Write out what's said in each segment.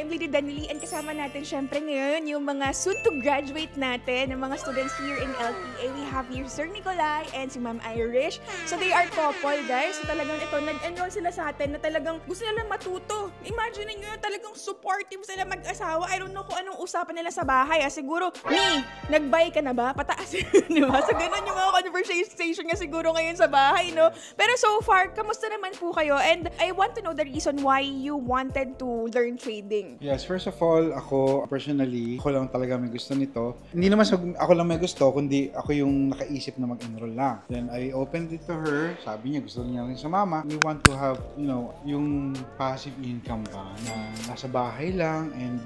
I'm Lady Danili and kasama natin syempre ngayon yung mga soon to graduate natin, ng mga students here in LPA. We have here Sir Nicolai and si Ma'am Irish. So they are couple, guys. So talagang ito, nag-enroll sila sa atin na talagang gusto nila matuto. Imagine nyo, talagang supportive sila mag-asawa. I don't know kung anong usapan nila sa bahay. Siguro, nag-buy ka na ba? Pataas. Di ba? So ganun yung mga conversation niya siguro ngayon sa bahay, no? Pero so far, kamusta naman po kayo? And I want to know the reason why you wanted to learn trading. Yes, first of all, ako personally, ako lang talaga may gusto nito. Hindi naman ako lang may gusto, kundi ako yung nakaisip na mag-enroll lang. Then I opened it to her. Sabi niya, gusto niya rin sa mama. We want to have, yung passive income ba na nasa bahay lang and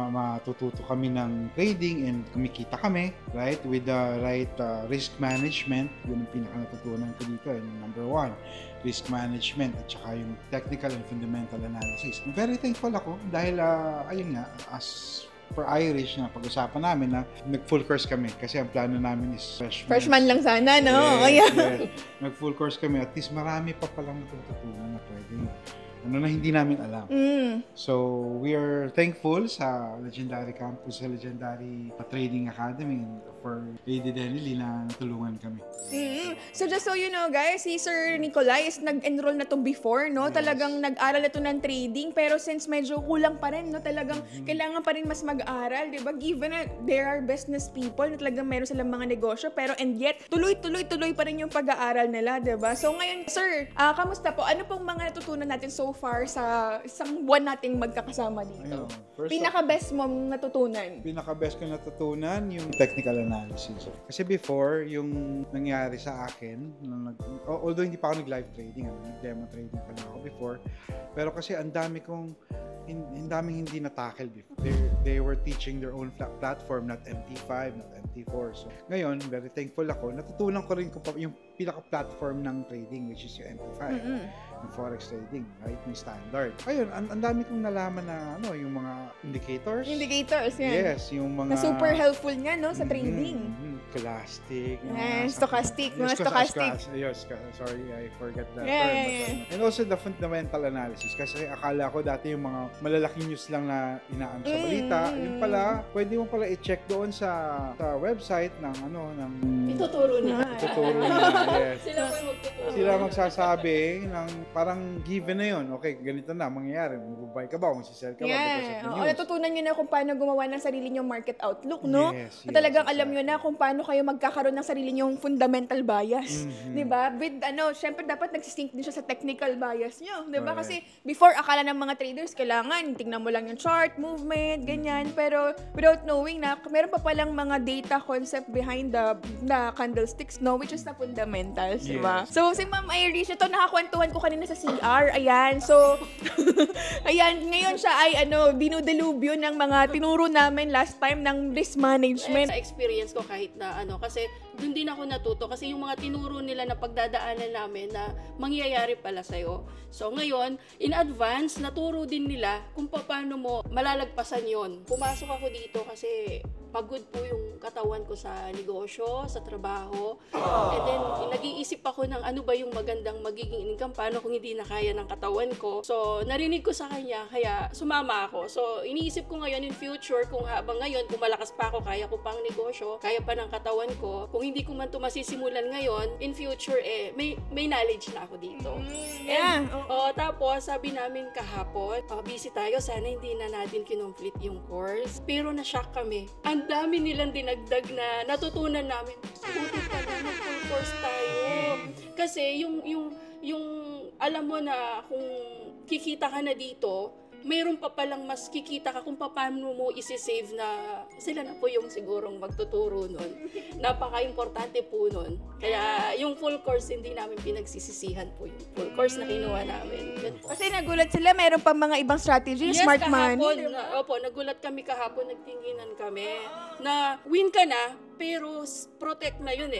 matututo kami ng trading and kumikita kami, right? With the right risk management. Yun ang pinaka natutunan ko dito, number 1. Risk management at saka yung technical and fundamental analysis. Very thankful ako dahil ayun nga, as for Irish na pag-usapan namin na nag-full course kami kasi ang plano namin is freshman lang sana, no? Yes, yes. Nag-full course kami, at least marami pa palang natutunan na pwede na hindi namin alam. So, we are thankful sa Legendary Campus, sa Legendary Trading Academy for Lady Danili na natulungan kami. So, just so you know, guys, si Sir Nicolai is nag-enroll na to before, no? Yes. Talagang nag-aral na to ng trading, pero since medyo kulang pa rin, no? Talagang kailangan pa rin mas mag-aral, di ba? Given na there are business people na talagang meron silang mga negosyo, pero and yet, tuloy pa rin yung pag-aaral nila, di ba? So, ngayon, Sir, kamusta po? Ano pong mga natutunan natin so far sa isang buwan nating magkakasama dito? Pinaka-best mong natutunan? Pinaka-best ko natutunan yung technical analysis. Kasi before, yung nangyari sa akin, although hindi pa ako nag-live trading, nag-demo trading pa lang ako before, pero kasi ang dami kong hindi na-tackle before. They were teaching their own platform, not MT5, not MT4. So, ngayon, very thankful ako. Natutunan ko rin yung pinaka-platform ng trading, which is yung MT5. Yung forex trading, right? Yung standard. Ayun, ang dami kong nalaman na yung mga indicators. Indicators, yan. Yes, yung mga... Na super helpful nga, no? Sa trading. Scholastic. Stochastic. Mga stochastic. Sorry, I forgot that term. And also the fundamental analysis. Kasi akala ko dati yung mga malalaking news lang na inaano sa balita. Yung pala, pwede mo pala i-check doon sa website ng Ituturo nila. Yes. Sila magsasabi ng parang given na yun. Okay, ganito na mangyayari. Magbubay ka ba? Kung sisell ka ba? Natutunan nyo na kung paano gumawa ng sarili nyong market outlook, no? Yes, talagang alam nyo na kung paano kayo magkakaroon ng sarili nyong fundamental bias. Diba? With, syempre dapat nagsisync din siya sa technical bias nyo. Diba? Kasi before, akala ng mga traders, kailangan, tingnan mo lang yung chart, movement, ganyan. Pero without knowing na, meron pa palang mga data concept behind the candlesticks, no? Which is the fundamentals, diba? So, si Ma'am Irish, ito nakakwentuhan ko kanina sa CR. Ayan. So, ayan. Ngayon siya ay, dinudelubyo ng mga tinuro namin last time ng risk management. Sa experience ko kahit na kasi doon din ako natuto kasi yung mga tinuro nila na pagdadaanan namin na mangyayari pala sa'yo. So ngayon, in advance, naturo din nila kung paano mo malalagpasan yon. Pumasok ako dito kasi pagod po yung katawan ko sa negosyo, sa trabaho. And then, nag-iisip ako ng ano ba yung magandang magiging income, paano kung hindi na kaya ng katawan ko. So, narinig ko sa kanya, kaya sumama ako. So, iniisip ko ngayon in future, kung habang ngayon, kung malakas pa ako, kaya ko pang negosyo, kaya pa ng katawan ko, kung hindi ko man ito masisimulan ngayon, in future, may knowledge na ako dito. Yeah. Tapos, sabi namin kahapon, busy tayo, sana hindi na natin kinomplete yung course. Pero na-shock kami. Ang dami nilang dinagdag na natutunan namin. Buti pala, nag-full course tayo. Kasi yung alam mo na kung kikita ka na dito, mayroon pa palang mas kikita ka kung paano mo isi-save na sila na po yung sigurong magtuturo nun. Napaka-importante po nun. Kaya yung full course, hindi namin pinagsisisihan po yung full course na kinuha namin. Kasi nagulat sila, mayroon pa mga ibang strategy, yes, smart kahapon, money. Opo, nagulat kami kahapon, nagtinginan kami na win ka na, pero protect na yun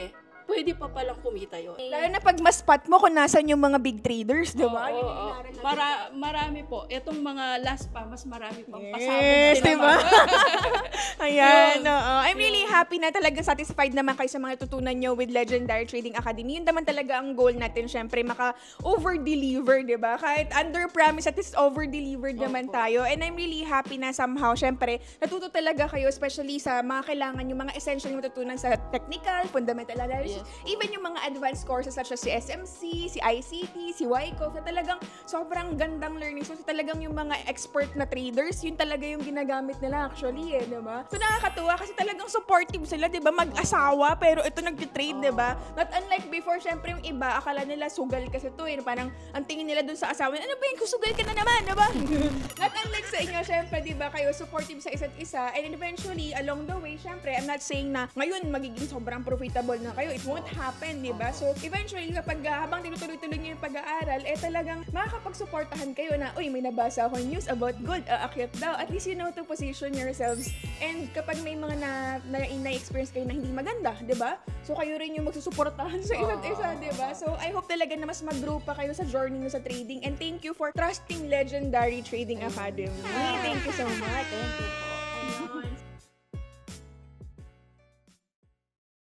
pwede pa palang kumita yun. Lalo na pag mas spot mo kung nasan yung mga big traders, di ba? Yun yung Oo. inaral natin. Marami po. Itong mga last pa, mas marami pang pasabog Yes, sila, di ba? ma'am. Ayan, Yun. oo. I'm really happy na talagang satisfied naman kayo sa mga tutunan nyo with Legendary Trading Academy. Yun naman talaga ang goal natin, syempre, maka-over-deliver, di ba? Kahit under-promise at least over-delivered naman tayo. And I'm really happy na somehow, syempre, natuto talaga kayo, especially sa mga kailangan, yung mga essential yung matutunan sa technical, fundamental analysis, even yung mga advanced courses such as si SMC, si ICT, si YCO, na talagang sobrang gandang learning. So talagang yung mga expert na traders, yun talaga yung ginagamit nila actually di ba? So nakakatuwa kasi talagang supportive sila, di ba? Mag-asawa, pero ito nag-trade, di ba? Not unlike before, syempre yung iba, akala nila sugal kasi to parang ang tingin nila dun sa asawa, ano ba yun, kusugal ka na naman, di ba? Not unlike sa inyo, syempre, di ba, kayo supportive sa isa't isa, and eventually, along the way, syempre, I'm not saying na ngayon magiging sobrang profitable na kayo. It won't happen, di ba? So, eventually, kapag habang tinutuloy-tuloy nyo yung pag-aaral, talagang makakapag-supportahan kayo na, uy, may nabasa akong news about gold, aakyat daw. At least you know to position yourselves. And kapag may mga na-experience kayo na hindi maganda, di ba? So, kayo rin yung magsusuportahan sa isa't isa, di ba? So, I hope talaga na mas mag-grow pa kayo sa journey nyo sa trading. And thank you for trusting Legendary Trading Academy. Thank you so much. Thank you po.